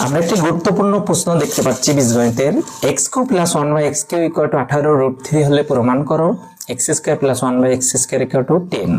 আমরা একটি গুরুত্বপূর্ণ প্রশ্ন দেখতে পাচ্ছি বীজগণিতের x cube plus one by x cube equal to 18√3 হলে প্রমাণ করো x square plus one by x square equal to 10।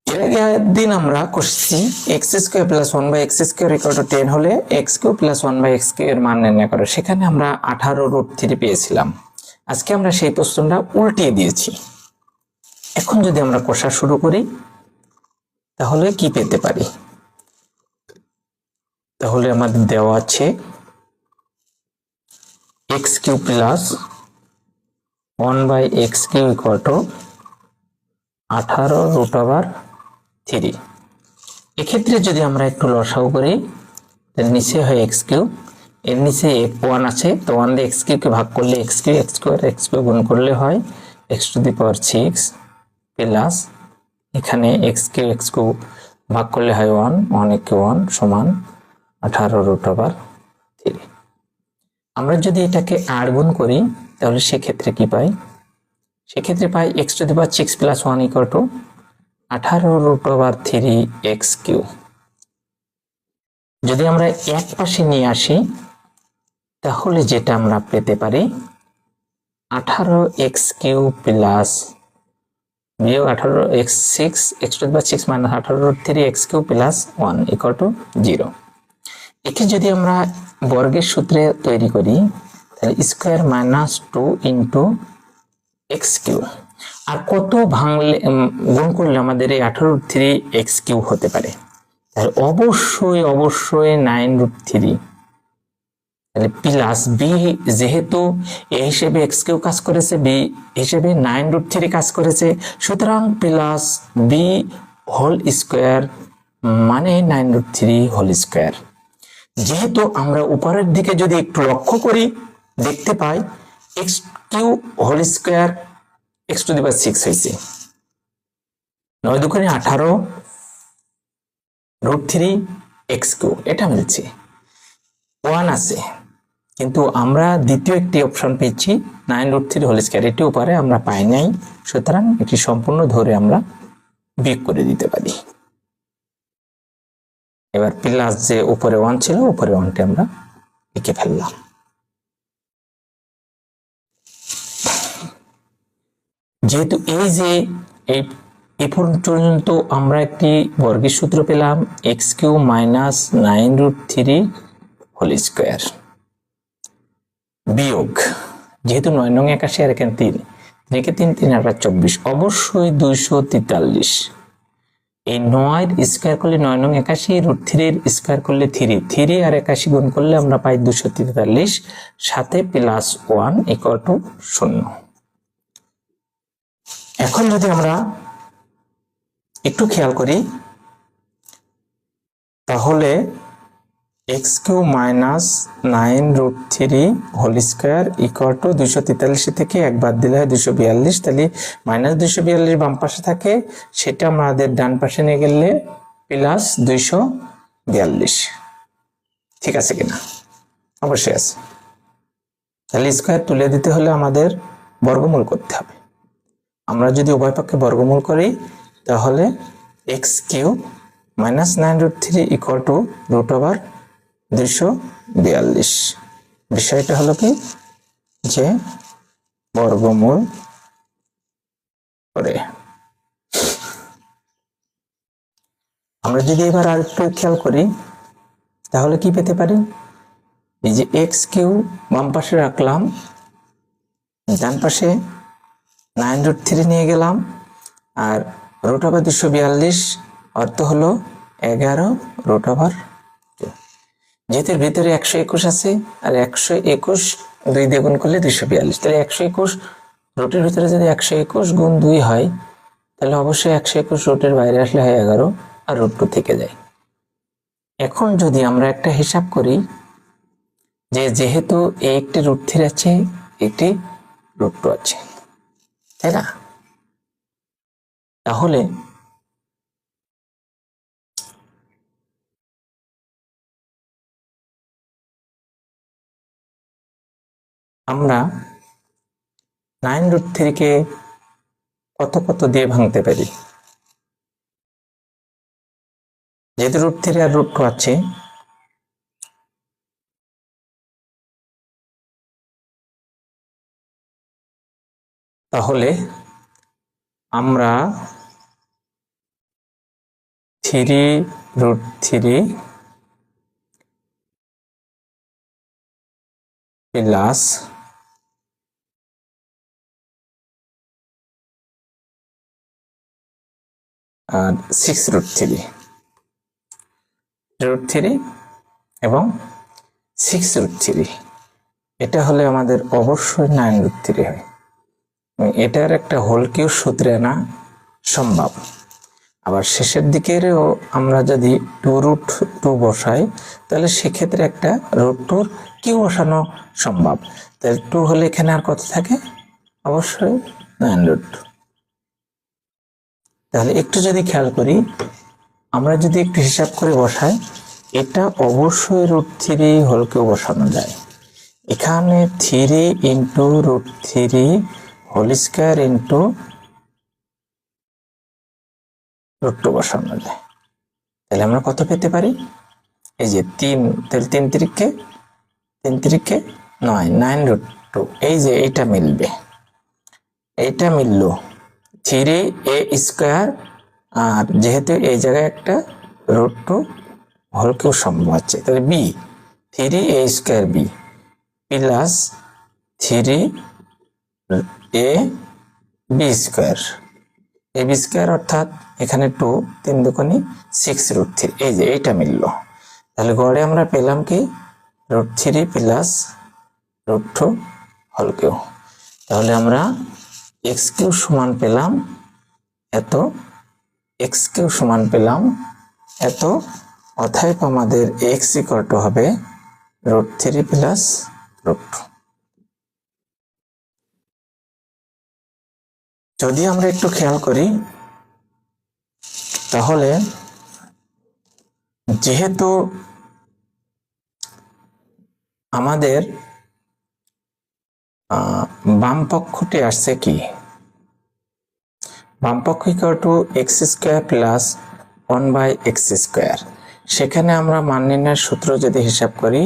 এর আগের দিন আমরা করছি x square plus one by x square equal to 10 হলে x cube plus one by x cube এর মান নির্ণয় করো, সেখানে আমরা 18√3 পেয়েছিলাম। আজকে আমরা সেই প্রশ্নটা উল্টিয়ে দিয়েছি। এখন যদি আমরা কষা শুরু করি তাহলে কি পেতে পারি? তাহলে আমাদের দেওয়া আছে X cube plus one by x cube equal to 18√3। এক্ষেত্রে যদি আমরা একটু লসাগু করি তাহলে নিচে হয় এক্স কিউ, এর নিচে ওয়ান আছে, তো ওয়ান দিয়ে এক্স কিউকে ভাগ করলে X cube, X square X cube গুণ করলে হয় X to the power 6 plus এখানে এক্স কিউ ভাগ করলে হয় 1, 1 একে 1 সমান 18√3। আমরা যদি এটাকে আর গুণ করি তাহলে সেক্ষেত্রে কি পাই? সেক্ষেত্রে পাই x to the power 6 plus 1 equal to 18√3 x cube. যদি আমরা এক পাশে নিয়ে আসি তাহলে যেটা আমরা পেতে পারি 18 এক্স কিউ প্লাস বিয়োগ 18 x 6 x to the power 6 minus 18√3 x cube plus 1 equal to 0। একে যদি আমরা বর্গের সূত্রে তৈরি করি তাহলে square minus 2 into x cube, আর কত ভাঙলে গুণ করলে আমাদের এই 18√3 এক্স কিউ হতে পারে? তাহলে অবশ্যই 9√3, তাহলে প্লাস বি, যেহেতু এ হিসেবে এক্স কিউ কাজ করেছে, বি হিসেবে 9√3 কাজ করেছে, সুতরাং প্লাস বি হোল স্কোয়ার মানে 9√3 হোল স্কোয়ার। যেহেতু আমরা উপরের দিকে যদি একটু লক্ষ্য করি দেখতে পাই x cube whole square x to the power 6 হয়েছে, 9 দুগুণে 18√3 এক্স কিউ, এটা মিলছে। 1 আছে কিন্তু আমরা দ্বিতীয় একটি অপশন পেয়েছি 9√3 হোল স্কোয়ার, এটি উপরে আমরা পাই নাই, সুতরাং এটি সম্পূর্ণ ধরে আমরা বিয়োগ করে দিতে পারি। এবার প্লাস যে উপরে 1 ছিল উপরে 1টি আমরা লিখে ফেললাম। যেহেতু এই যে এই পর্যন্ত আমরা একটি বর্গের সূত্র পেলাম X cube minus 9√3 whole square বিয়োগ, যেহেতু 9 নং 81 আর এখানে 3, 3 3 আর 24, অবশ্যই 243। এই 9 স্কোয়ার করলে 9 নং 81, √3 এর স্কোয়ার করলে 3 আর 81 গুণ করলে আমরা পাই 243, সাথে প্লাস 1 ইকুয়াল টু 0। এখন যদি আমরা একটু খেয়াল করি তাহলে X cube minus 9√3 whole square equal to 243 থেকে একবার দিলে হয় 242, তাহলে মাইনাস 242 বাম পাশে থাকে, সেটা আমাদের ডান পাশে নিয়ে গেলে প্লাস 242। ঠিক আছে কিনা? অবশ্যই আছে। তাহলে স্কোয়ার তুলে দিতে হলে আমাদের বর্গমূল করতে হবে। আমরা যদি উভয় পক্ষে বর্গমূল করি তাহলে X cube minus 9√3 equal to √242। বিষয়টা হলো কি যে বর্গমূল করে। আমরা যদি এবার আর একটু খেয়াল করি তাহলে কি পেতে পারি? এই যে এক্স কিউ বাম পাশে রাখলাম, ডান পাশে 9√3 নিয়ে গেলাম, আর √242 অর্থ হলো 11√2। যেহেতু ভিতরে 121 আছে আর 121 2 দিয়ে গুণ করলে 242, তাহলে 121 রুটের ভিতরে যদি 121 গুণ 2 হয় তাহলে অবশ্যই 121 রুটের বাইরে আসলে হয় 11 আর √2 থেকে যায়। এখন যদি আমরা একটা হিসাব করি যে যেহেতু একটি √3 আছে একটি √2 আছে, তাই না? তাহলে আমরা 9√3 কে কত দিয়ে ভাঙতে পারি? যেহেতু √3 আর √2 আছে তাহলে আমরা 3√3 প্লাস আর 6√3 এবং 6√3 এটা হলে আমাদের অবশ্যই 9√3 হয়। এটার একটা হোল কিউ সূত্রে আনা সম্ভব। আবার শেষের দিকেরও আমরা যদি 2√2 বসাই তাহলে সেক্ষেত্রে একটা √2 কিউ বসানো সম্ভব। তাহলে 2 হলে এখানে আর কত থাকে? অবশ্যই 9√2। তাহলে একটু যদি খেয়াল করি, আমরা যদি একটু হিসাব করে বসাই, এটা অবশ্যই √3 হোল কিউ বসানো যায়। এখানে 3 × √3 হোল স্কয়ার ইন্টু √2 বসানো যায়। তাহলে আমরা কত পেতে পারি? এই যে 3, তাহলে 3 3 9, 9√2। এই যে এইটা মিলবে, এইটা মিলল 3a², আর যেহেতু এই জায়গায় একটা √2 হোল কিউ সম্ভব হচ্ছে, তাহলে b 3a² b plus 3ab², ab² অর্থাৎ এখানে 2, 3 দুগুণে 6√3। এই যে এইটা মিলল। তাহলে গড়ে আমরা পেলাম কি? √3 প্লাস √2 হোল কিউ। তাহলে আমরা x³ সমান পেলাম এত, x³ সমান পেলাম এত। অতএব আমাদের x = হবে √3 প্লাস √2। যদি আমরা একটু খেয়াল করি, তাহলে যেহেতু আমাদের বাম পক্ষটি আসছে কি? বাম পক্ষ x² প্লাস 1/x²। সেখানে আমরা মান নির্ণয়ের সূত্র যদি হিসাব করি,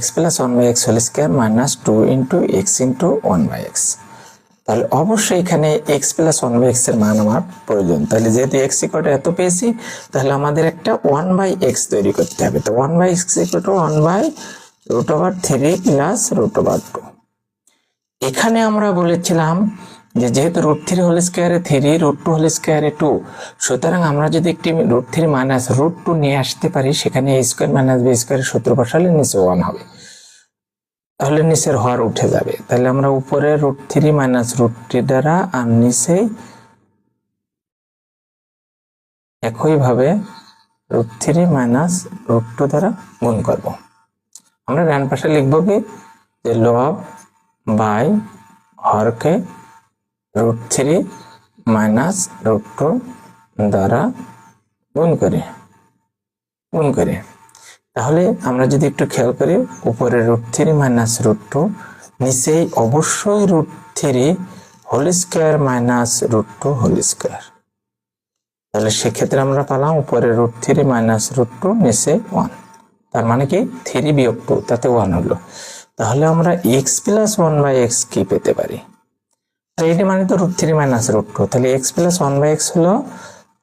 x plus 1/x whole square minus 2 × x × 1/x। তাহলে অবশ্যই এখানে x প্লাস 1/x এর মান আমার প্রয়োজন। তাহলে যেহেতু x = এত পেয়েছি, তাহলে আমাদের একটা 1/x তৈরি করতে হবে। তো 1/x = 1/√3 প্লাস √2। এখানে আমরা বলেছিলাম যে যেহেতু √3 হোল স্কয়ারে 3, √2 হোল স্কয়ারে 2, সুতরাং আমরা যদি একটি √3 মাইনাস √2 নিয়ে আসতে পারি, সেখানে a² মাইনাস b² সূত্র বসালে নিচে 1 হবে, তাহলে নিচের হর উঠে যাবে। তাহলে আমরা উপরে √3 মাইনাস √3 দ্বারা আর নিচে একইভাবে √3 মাইনাস √2 দ্বারা গুণ করব। আমরা ডান পাশে লিখব কি, যে লব বাই হরকে √3 মাইনাস √2 দ্বারা গুণ করে। তাহলে আমরা যদি একটু খেয়াল করি, উপরে √3 মাইনাস √2, নিচে অবশ্যই √3 whole square minus √2 whole square. তাহলে সেক্ষেত্রে আমরা পেলাম উপরে √3 মাইনাস √2, নিচে 1। তার মানে কি 3 বিয়োগ 2, তাতে 1 হলো। তাহলে আমরা x প্লাস 1/x কি পেতে পারি? এইটা মানে তো √3 মাইনাস √2, তাহলে x প্লাস 1/x হলো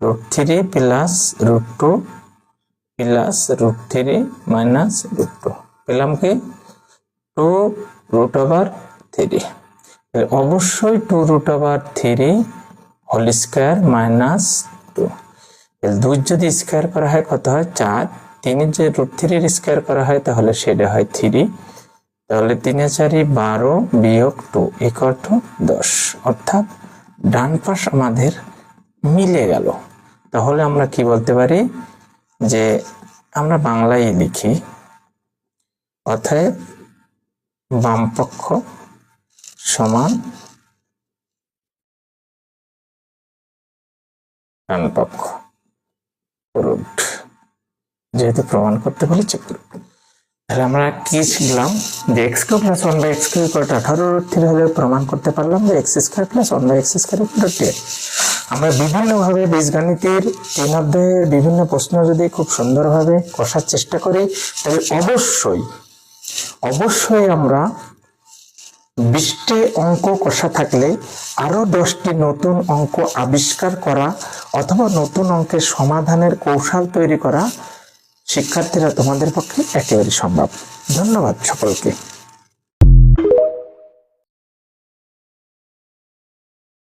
√3 প্লাস √2 প্লাস √3 মাইনাস √2। পেলাম কি 2√3। অবশ্যই 2√3 হোল স্কয়ার মাইনাস 2। 2 যদি স্কয়ার করা হয় কত হয়? 4। 3 যে √3 স্কয়ার করা হয় তাহলে সেটা হয় 3। তাহলে 3 × 4 = 12 বিয়োগ 2 = 10। অর্থাৎ ডান পাশ আমাদের মিলে গেল। তাহলে আমরা কি বলতে পারি, যে আমরা বাংলায় লিখি, অতএব বাম পক্ষ সমান ডান পক্ষ। প্রুভড। যেহেতু প্রমাণ করতে বলেছে, তাহলে আমরা কি শিখলাম, যে x² প্লাস 1/x² = 18√3 হলে প্রমাণ করতে পারলাম যে x² প্লাস 1/x² = 10। আমরা বিভিন্নভাবে বীজগণিতের 3 অধ্যায়ের বিভিন্ন প্রশ্ন যদি খুব সুন্দরভাবে কষার চেষ্টা করি, তাহলে অবশ্যই আমরা 20টি অঙ্ক কষা থাকলে আরো 10টি নতুন অঙ্ক আবিষ্কার করা অথবা নতুন অঙ্কের সমাধানের কৌশল তৈরি করা শিক্ষার্থীরা তোমাদের পক্ষে একেবারে সম্ভব। ধন্যবাদ সকলকে।